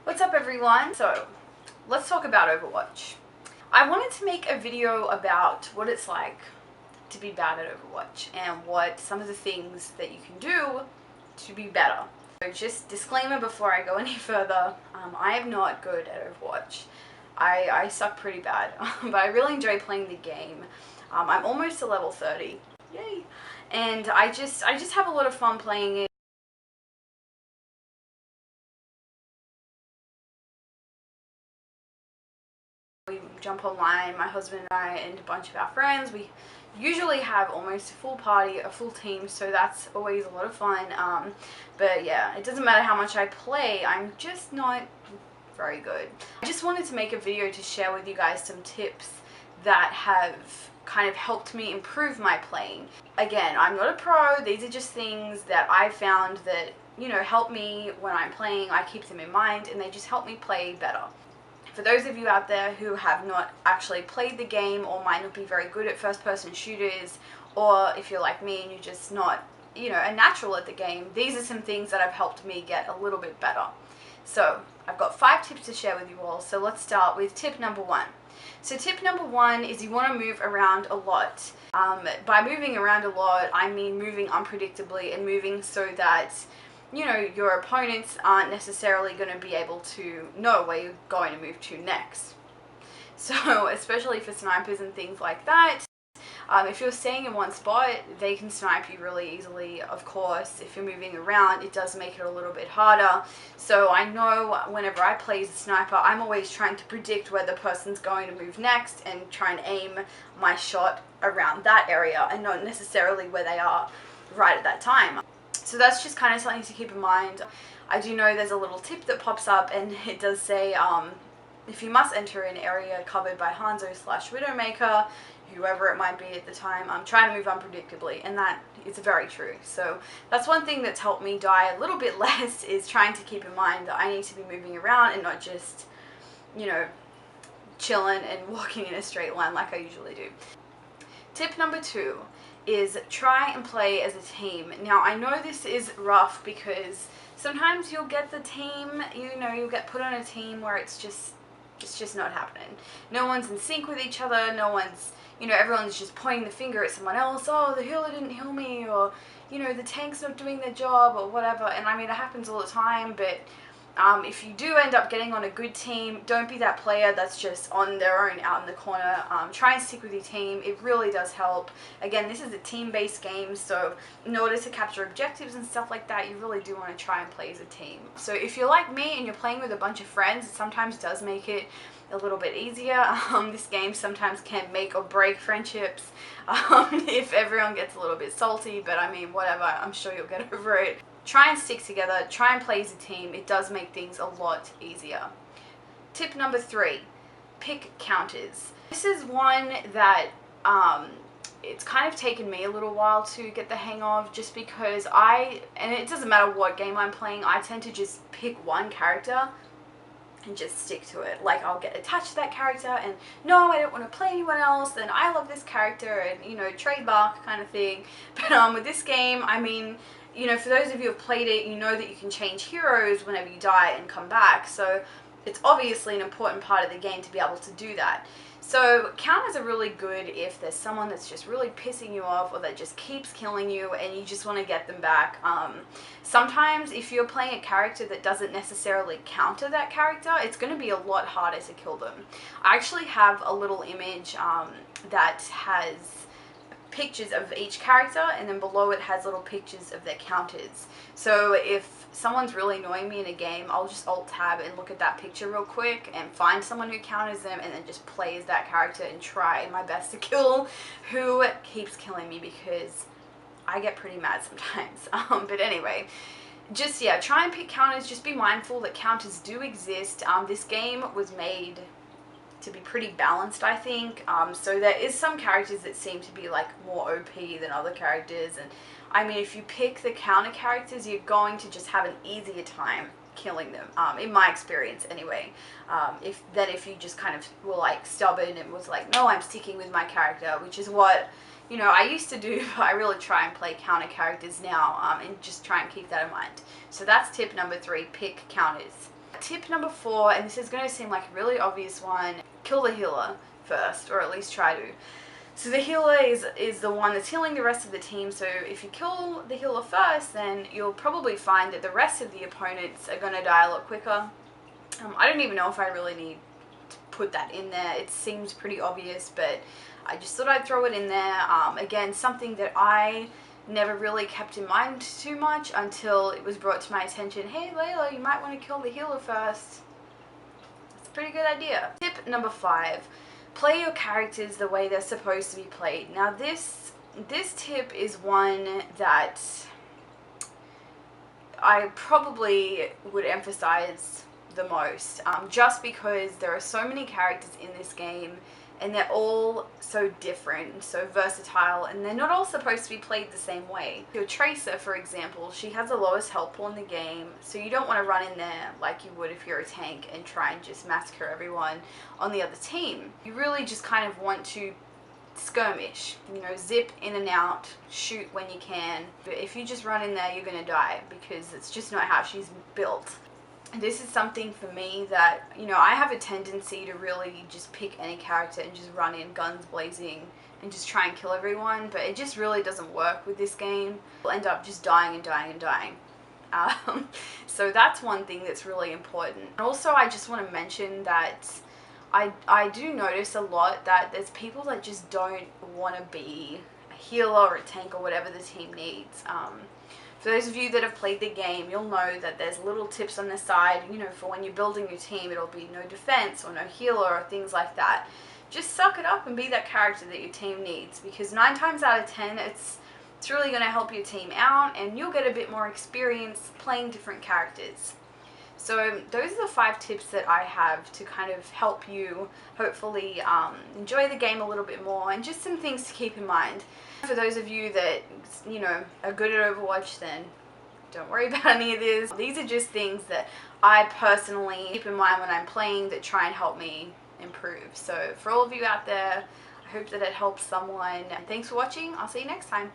What's up everyone? So, let's talk about Overwatch. I wanted to make a video about what it's like to be bad at Overwatch and what some of the things that you can do to be better. So just disclaimer before I go any further, I am not good at Overwatch. I suck pretty bad, but I really enjoy playing the game. I'm almost to level 30, yay! And I just have a lot of fun playing it. We jump online, my husband and I and a bunch of our friends. We usually have almost a full party, a full team, so that's always a lot of fun. But yeah, it doesn't matter how much I play, I'm just not very good. I just wanted to make a video to share with you guys some tips that have kind of helped me improve my playing. Again, I'm not a pro, these are just things that I found that, you know, help me when I'm playing. I keep them in mind and they just help me play better. For those of you out there who have not actually played the game or might not be very good at first-person shooters, or if you're like me and you're just not, you know, a natural at the game, these are some things that have helped me get a little bit better. So, I've got 5 tips to share with you all, so let's start with tip number 1. So tip number 1 is you want to move around a lot. By moving around a lot, I mean moving unpredictably and moving so that, you know, your opponents aren't necessarily going to be able to know where you're going to move to next. So, especially for snipers and things like that, if you're staying in one spot, they can snipe you really easily. Of course, if you're moving around, it does make it a little bit harder. So I know whenever I play as a sniper, I'm always trying to predict where the person's going to move next and try and aim my shot around that area and not necessarily where they are right at that time. So that's just kind of something to keep in mind. I do know there's a little tip that pops up and it does say, if you must enter an area covered by Hanzo/Widowmaker, whoever it might be at the time, try to move unpredictably, and that is very true. So that's one thing that's helped me die a little bit less, is trying to keep in mind that I need to be moving around and not just, you know, chilling and walking in a straight line like I usually do. Tip number 2 is try and play as a team. Now, I know this is rough because sometimes you'll get the team, you know, you'll get put on a team where it's just not happening. No one's in sync with each other, no one's, you know, everyone's just pointing the finger at someone else. Oh, the healer didn't heal me, or, you know, the tank's not doing their job, or whatever. And I mean, it happens all the time, but if you do end up getting on a good team, don't be that player that's just on their own out in the corner. Try and stick with your team. It really does help. Again, this is a team-based game, so in order to capture objectives and stuff like that, you really do want to try and play as a team. So if you're like me and you're playing with a bunch of friends, it sometimes does make it a little bit easier. This game sometimes can make or break friendships if everyone gets a little bit salty, but I mean, whatever, I'm sure you'll get over it. Try and stick together, try and play as a team. It does make things a lot easier. Tip number 3, pick counters. This is one that it's kind of taken me a little while to get the hang of, just because and it doesn't matter what game I'm playing, I tend to just pick one character and just stick to it. Like, I'll get attached to that character and no, I don't want to play anyone else, and I love this character, and, you know, trademark kind of thing. But with this game, I mean, you know, for those of you who have played it, you know that you can change heroes whenever you die and come back, so it's obviously an important part of the game to be able to do that. So counters are really good if there's someone that's just really pissing you off or that just keeps killing you and you just want to get them back. Sometimes if you're playing a character that doesn't necessarily counter that character, it's going to be a lot harder to kill them. I actually have a little image that has pictures of each character, and then below it has little pictures of their counters. So if someone's really annoying me in a game, I'll just alt tab and look at that picture real quick and find someone who counters them and then just play as that character and try my best to kill who keeps killing me, because I get pretty mad sometimes. But anyway, just, yeah, try and pick counters. Just be mindful that counters do exist. This game was made to be pretty balanced, I think. So there is some characters that seem to be like more OP than other characters, and I mean, if you pick the counter characters, you're going to just have an easier time killing them, in my experience anyway. If you just kind of were like stubborn and was like, no, I'm sticking with my character, which is what, you know, I used to do, but I really try and play counter characters now, and just try and keep that in mind. So that's tip number 3, pick counters. Tip number 4, and this is going to seem like a really obvious one, kill the healer first, or at least try to. So the healer is the one that's healing the rest of the team, so if you kill the healer first, then you'll probably find that the rest of the opponents are going to die a lot quicker. I don't even know if I really need to put that in there. It seems pretty obvious, but I just thought I'd throw it in there. Again, something that I never really kept in mind too much until it was brought to my attention. Hey Layla, you might want to kill the healer first. That's a pretty good idea. Tip number 5. Play your characters the way they're supposed to be played. Now this tip is one that I probably would emphasize the most, just because there are so many characters in this game and they're all so different and so versatile, and they're not all supposed to be played the same way. Your Raytrixa, for example, she has the lowest health pool in the game, so you don't want to run in there like you would if you're a tank and try and just massacre everyone on the other team. You really just kind of want to skirmish, you know, zip in and out, shoot when you can. But if you just run in there, you're gonna die, because it's just not how she's built. This is something for me that, you know, I have a tendency to really just pick any character and just run in guns blazing and just try and kill everyone, but it just really doesn't work with this game. You'll end up just dying and dying and dying. So that's one thing that's really important. And also, I just want to mention that I do notice a lot that there's people that just don't want to be a healer or a tank or whatever the team needs. For those of you that have played the game, you'll know that there's little tips on the side, you know, for when you're building your team. It'll be no defense or no healer or things like that. Just suck it up and be that character that your team needs, because 9 times out of 10, it's really going to help your team out, and you'll get a bit more experience playing different characters. So those are the 5 tips that I have to kind of help you hopefully enjoy the game a little bit more, and just some things to keep in mind. For those of you that, you know, are good at Overwatch, then don't worry about any of this. These are just things that I personally keep in mind when I'm playing that try and help me improve. So for all of you out there, I hope that it helps someone. And thanks for watching. I'll see you next time.